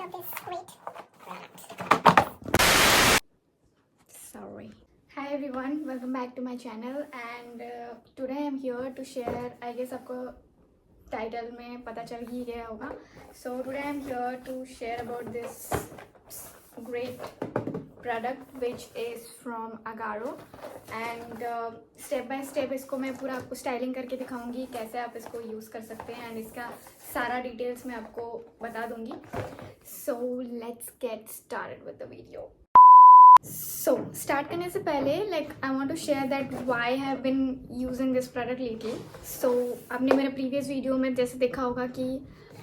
of this great product. Sorry. Hi everyone, welcome back to my channel and today I'm here to share, I guess आपको title में पता चल ही गया होगा. So today I'm here to share about this great product which is from Agaro and step by step इसको मैं पूरा आपको स्टाइलिंग करके दिखाऊंगी कैसे आप इसको यूज़ कर सकते हैं एंड इसका सारा डिटेल्स मैं आपको बता दूंगी. So let's get started with the video. So start करने से पहले I want to share that why have been using this product lately. So आपने मेरे प्रीवियस वीडियो में जैसे देखा होगा कि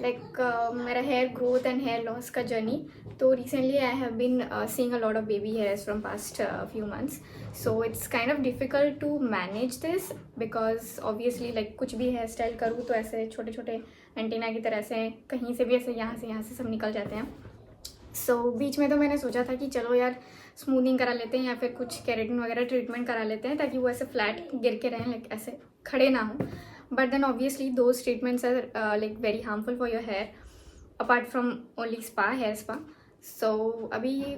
मेरा hair growth and hair loss का जर्नी. तो recently I have been seeing a lot of baby hairs from past few months. So it's kind of difficult to manage this because obviously कुछ भी हेयर स्टाइल करूँ तो ऐसे छोटे छोटे antenna की तरह से कहीं से भी ऐसे यहाँ से सब निकल जाते हैं. सो बीच में तो मैंने सोचा था कि चलो यार स्मूथिंग करा लेते हैं या फिर कुछ केराटिन वगैरह ट्रीटमेंट करा लेते हैं ताकि वो ऐसे फ्लैट गिर के रहें, ऐसे खड़े ना हों. But then obviously those treatments are very harmful for your hair apart from only spa, hair spa. So अभी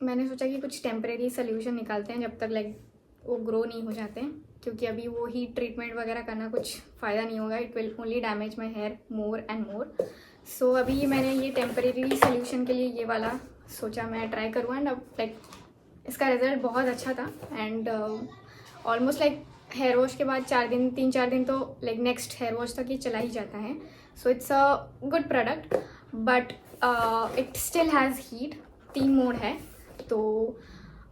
मैंने सोचा कि कुछ टेम्परेरी सोल्यूशन निकालते हैं जब तक वो ग्रो नहीं हो जाते हैं, क्योंकि अभी वो हीट ट्रीटमेंट वगैरह करना कुछ फ़ायदा नहीं होगा. It will only damage my hair more and more. So अभी मैंने ये टेम्परेरी सोल्यूशन के लिए ये वाला सोचा मैं ट्राई करूँ एंड अब इसका रिज़ल्ट बहुत अच्छा था. एंड ऑलमोस्ट हेयर वॉश के बाद 3-4 दिन तो नेक्स्ट हेयर वॉश तक ये चला ही जाता है. So it's a good product but it still has heat. 3 mode है. तो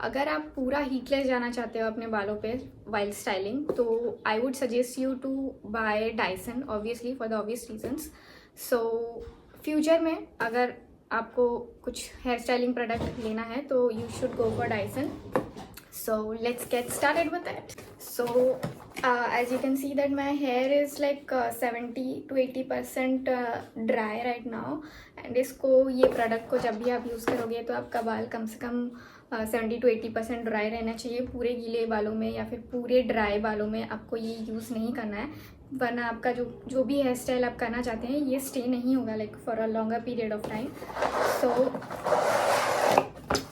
अगर आप पूरा हीटलेस जाना चाहते हो अपने बालों पे वाइल स्टाइलिंग तो I would suggest you to buy Dyson, obviously for the obvious reasons. So future में अगर आपको कुछ हेयर स्टाइलिंग प्रोडक्ट लेना है तो you should go for Dyson. So let's get started with that. So as you can see that my hair is 70 to 80% dry right now. And इसको ये product को जब भी आप यूज़ करोगे तो आपका बाल कम से कम 70 to 80% ड्राई रहना चाहिए. पूरे गीले बालों में या फिर पूरे ड्राई बालों में आपको ये यूज़ नहीं करना है, वरना आपका जो भी हेयर स्टाइल आप करना चाहते हैं ये स्टे नहीं होगा for a longer period of time. So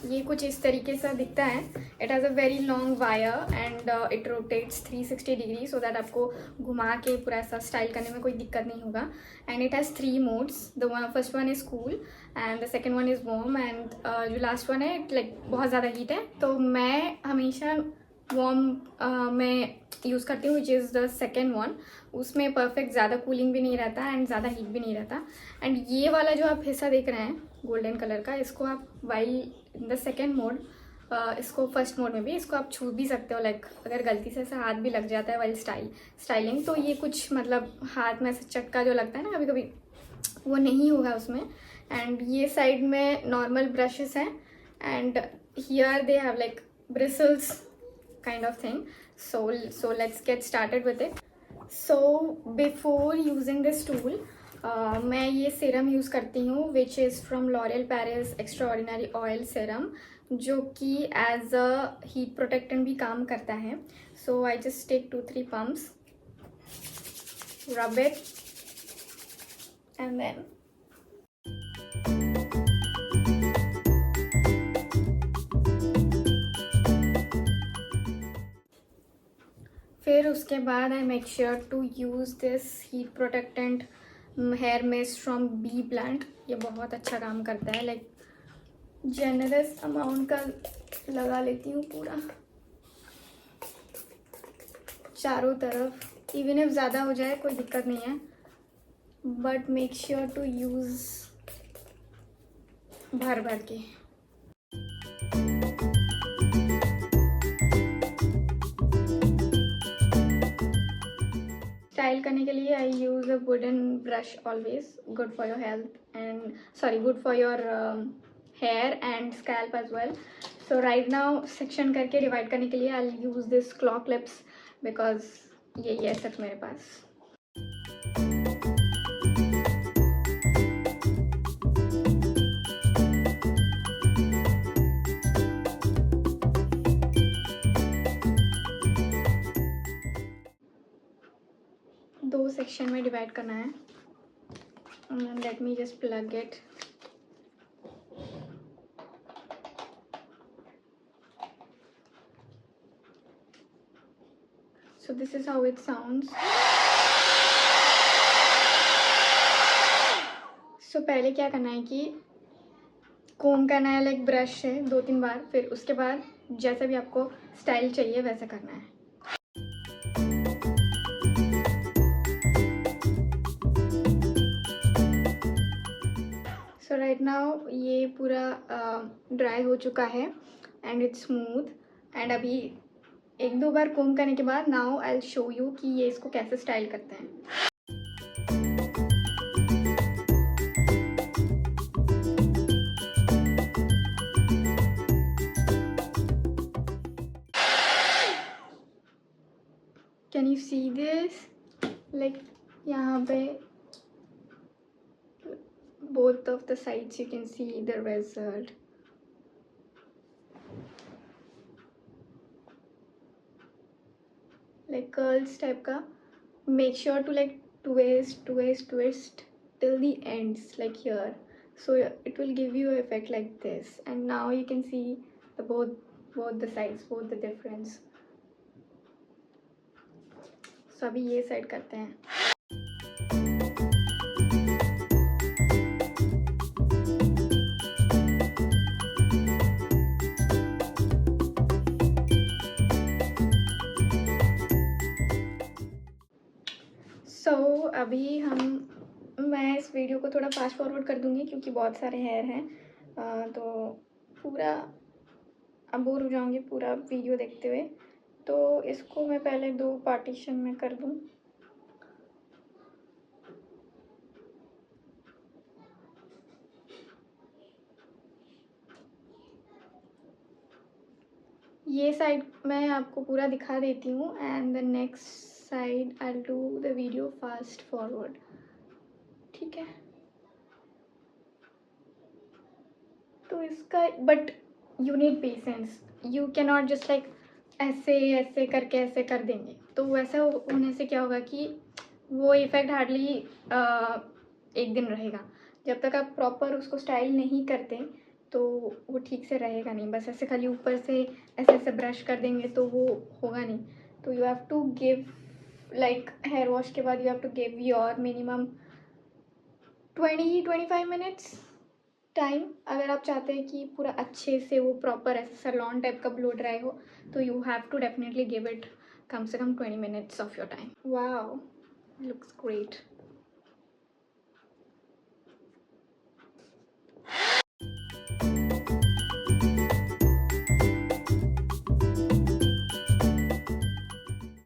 ये कुछ इस तरीके से दिखता है. It has a very long wire and it rotates 360 degree so that आपको घुमा के पूरा ऐसा स्टाइल करने में कोई दिक्कत नहीं होगा. And it has 3 modes. The first one is cool and the second one is warm and जो लास्ट वन है बहुत ज़्यादा हीट है तो मैं हमेशा वार्म में यूज़ करती हूँ which is the second one. उसमें परफेक्ट ज़्यादा कूलिंग भी नहीं रहता एंड ज़्यादा हीट भी नहीं रहता. एंड ये वाला जो आप हिस्सा देख रहे हैं गोल्डन कलर का, इसको आप while in the second mode, इसको फर्स्ट मोड में भी इसको आप छू भी सकते हो. अगर गलती से ऐसा हाथ भी लग जाता है वाइल स्टाइलिंग तो ये कुछ हाथ में ऐसा चटका जो लगता है ना कभी कभी वो नहीं होगा उसमें. एंड ये साइड में नॉर्मल ब्रशेस हैं and here they have bristles kind of thing. So let's get started with it. So before using this tool मैं ये सीरम यूज़ करती हूँ which is from L'Oreal Paris Extraordinary Oil Serum जो कि as a heat protectant भी काम करता है. So I just take 2-3 pumps, rub it and then फिर उसके बाद I make sure to use this heat protectant hair mist from B plant. ये बहुत अच्छा काम करता है. जेनरस अमाउंट का लगा लेती हूँ पूरा चारों तरफ. इवन इफ ज़्यादा हो जाए कोई दिक्कत नहीं है but make sure to use भर के. स्टाइल करने के लिए I use a wooden brush always. Good for your health and good for your hair and scalp as well. So right now section करके डिवाइड करने के लिए I use this claw clips because यही है सिर्फ मेरे पास. दो सेक्शन में डिवाइड करना है. Let me just plug it So this is how it sounds. So पहले क्या करना है कि कोम करना है, लाइक ब्रश से 2-3 बार, फिर उसके बाद जैसा भी आपको स्टाइल चाहिए वैसा करना है. सो राइट नाउ ये पूरा ड्राई हो चुका है एंड इट्स स्मूथ. एंड अभी 1-2 बार कोम करने के बाद now I will show you कि ये इसको कैसे स्टाइल करते हैं. Can you see this? Like यहाँ पे both of the sides you can see the result. Like curls type का. Make sure to like twist till the ends, like here, so it will give you an effect like this. And now you can see the both the sides, both the difference. So अभी ये side करते हैं. अभी मैं इस video को थोड़ा fast forward कर दूंगी क्योंकि बहुत सारे हेयर हैं. तो पूरा अब बोर हो जाऊंगी पूरा वीडियो देखते हुए. तो इसको मैं पहले 2 पार्टीशन में कर दूं. ये साइड मैं आपको पूरा दिखा देती हूँ and the next side I will do the video fast forward. ठीक है. तो इसका but you need patience. You can not just like ऐसे करके ऐसे कर देंगे. तो वैसा होने से क्या होगा कि वो इफ़ेक्ट हार्डली 1 दिन रहेगा. जब तक आप प्रॉपर उसको स्टाइल नहीं करते तो वो ठीक से रहेगा नहीं. बस ऐसे खाली ऊपर से ऐसे ब्रश कर देंगे तो वो होगा नहीं. तो you have to give like hair wash के बाद you have to give your minimum 20-25 minutes time. अगर आप चाहते हैं कि पूरा अच्छे से वो प्रॉपर ऐसे सैलून टाइप का ब्लो ड्राई हो तो you have to definitely give it कम से कम 20 minutes of your time. Wow, looks great.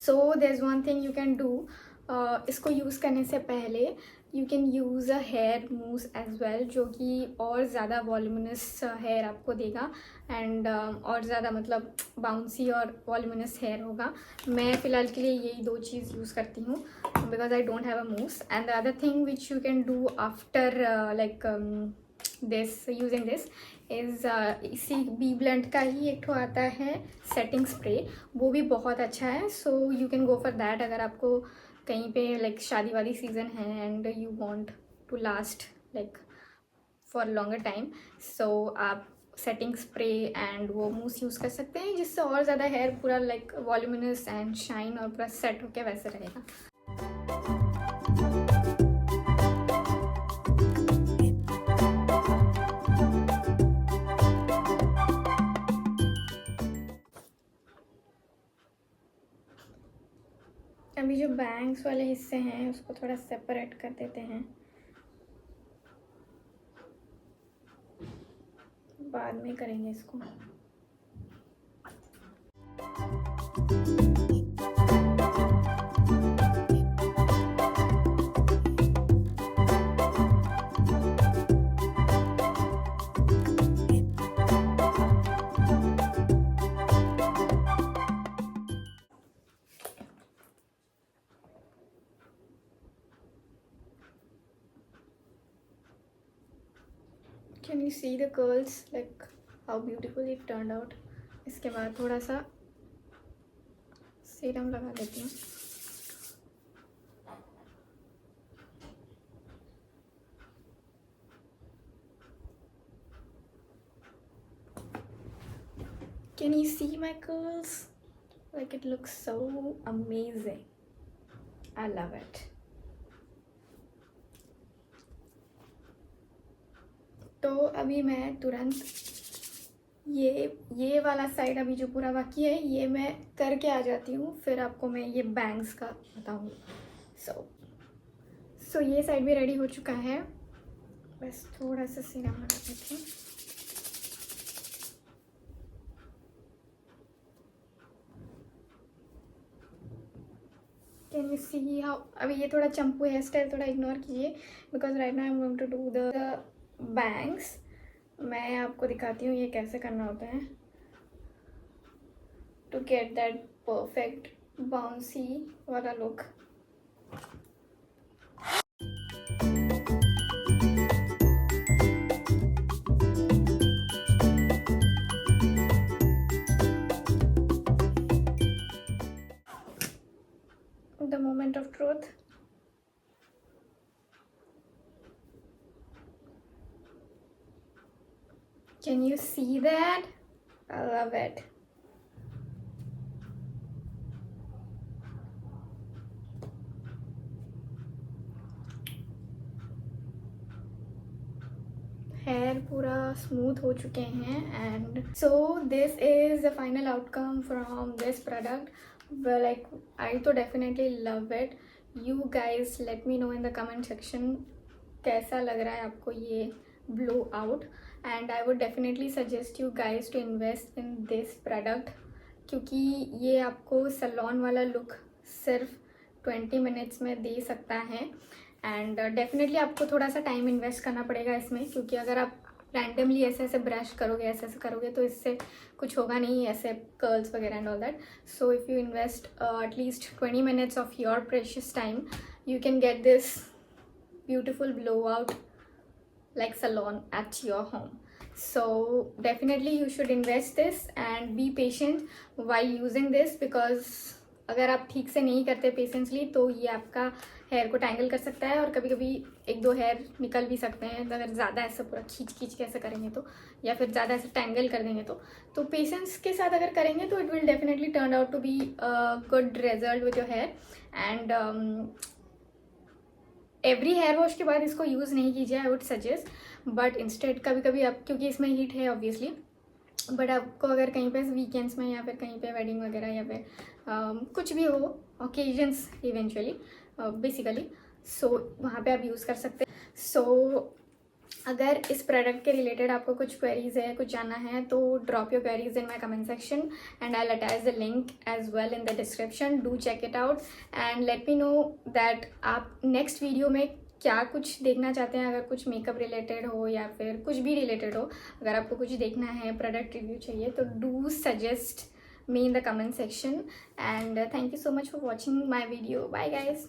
So there is one thing you can do. इसको यूज़ करने से पहले you can use a hair mousse as well, जो कि और ज़्यादा वॉल्यूमिनस हेयर आपको देगा एंड और ज़्यादा मतलब बाउंसी और वॉल्यूमिनस हेयर होगा. मैं फ़िलहाल के लिए यही 2 चीज़ यूज़ करती हूँ because I don't have a mousse. And the other thing which you can do after like this using this is इसी बी ब्लेंड का ही एक ठो आता है सेटिंग स्प्रे. वो भी बहुत अच्छा है. So you can go for that अगर आपको कहीं पे लाइक शादी वादी सीज़न है and you want to last like for longer time. So आप सेटिंग स्प्रे एंड वो मूस यूज़ कर सकते हैं जिससे और ज़्यादा हेयर पूरा लाइक वॉल्यूमिनस एंड शाइन और पूरा सेट होके वैसे रहेगा. अभी जो बैंग्स वाले हिस्से हैं उसको थोड़ा सेपरेट कर देते हैं, बाद में करेंगे इसको. Can you see the curls, like how beautiful it turned out? इसके बाद थोड़ा सा सीरम लगा देती हूँ. Can you see my curls? Like it looks so amazing. I love it. तो अभी मैं तुरंत ये वाला साइड अभी जो पूरा बाकी है ये मैं करके आ जाती हूँ, फिर आपको मैं ये बैंग्स का बताऊँगी. सो ये साइड भी रेडी हो चुका है, बस थोड़ा सा सीरम लगा देती हूँ. कैन यू सी हाउ, अभी ये थोड़ा चंपू हेयर स्टाइल थोड़ा इग्नोर कीजिए because right now I am going to do the bangs. मैं आपको दिखाती हूँ ये कैसे करना होता है to get that perfect bouncy वाला look. The moment of truth. Can you see that? I love it. Hair पूरा स्मूथ हो चुके हैं and so this is the final outcome from this product. Like I तो definitely love it. You guys let me know in the comment section कैसा लग रहा है आपको ये blow out. And I would definitely suggest you guys to invest in this product क्योंकि ये आपको सैलून वाला लुक सिर्फ 20 मिनट्स में दे सकता है. एंड डेफिनेटली आपको थोड़ा सा टाइम इन्वेस्ट करना पड़ेगा इसमें क्योंकि अगर आप रैंडमली ऐसे ऐसे ब्रश करोगे ऐसे ऐसे करोगे तो इससे कुछ होगा नहीं, ऐसे कर्ल्स वगैरह and all that. So if you invest at least 20 minutes of your precious time you can get this beautiful blow out like salon at your home. So definitely you should invest this and be patient while using this because अगर आप ठीक से नहीं करते patiently तो ये आपका hair को टैंगल कर सकता है और कभी कभी एक दो हेयर निकल भी सकते हैं अगर ज़्यादा ऐसा पूरा खींच खींच के ऐसा करेंगे तो, या फिर ज़्यादा ऐसा टैंगल कर देंगे तो पेशेंस के साथ अगर करेंगे तो it will definitely turn out to be good result with your hair. And every hair wash के बाद इसको यूज़ नहीं कीजिए I would suggest, but instead कभी कभी आप क्योंकि इसमें हीट है ऑब्वियसली, बट आपको अगर कहीं पे वीकेंड्स में या फिर कहीं पे वेडिंग वगैरह या फिर कुछ भी हो ओकेजन्स इवेंचुअली बेसिकली सो वहाँ पे आप यूज़ कर सकते हैं. सो अगर इस प्रोडक्ट के रिलेटेड आपको कुछ क्वेरीज है, कुछ जानना है तो drop your queries in my comment section and I will attach the link as well in the description. Do check it out and let me know that आप नेक्स्ट वीडियो में क्या कुछ देखना चाहते हैं. अगर कुछ मेकअप रिलेटेड हो या फिर कुछ भी रिलेटेड हो, अगर आपको कुछ देखना है, प्रोडक्ट रिव्यू चाहिए तो do suggest me in the comment section and thank you so much for watching my video. Bye guys.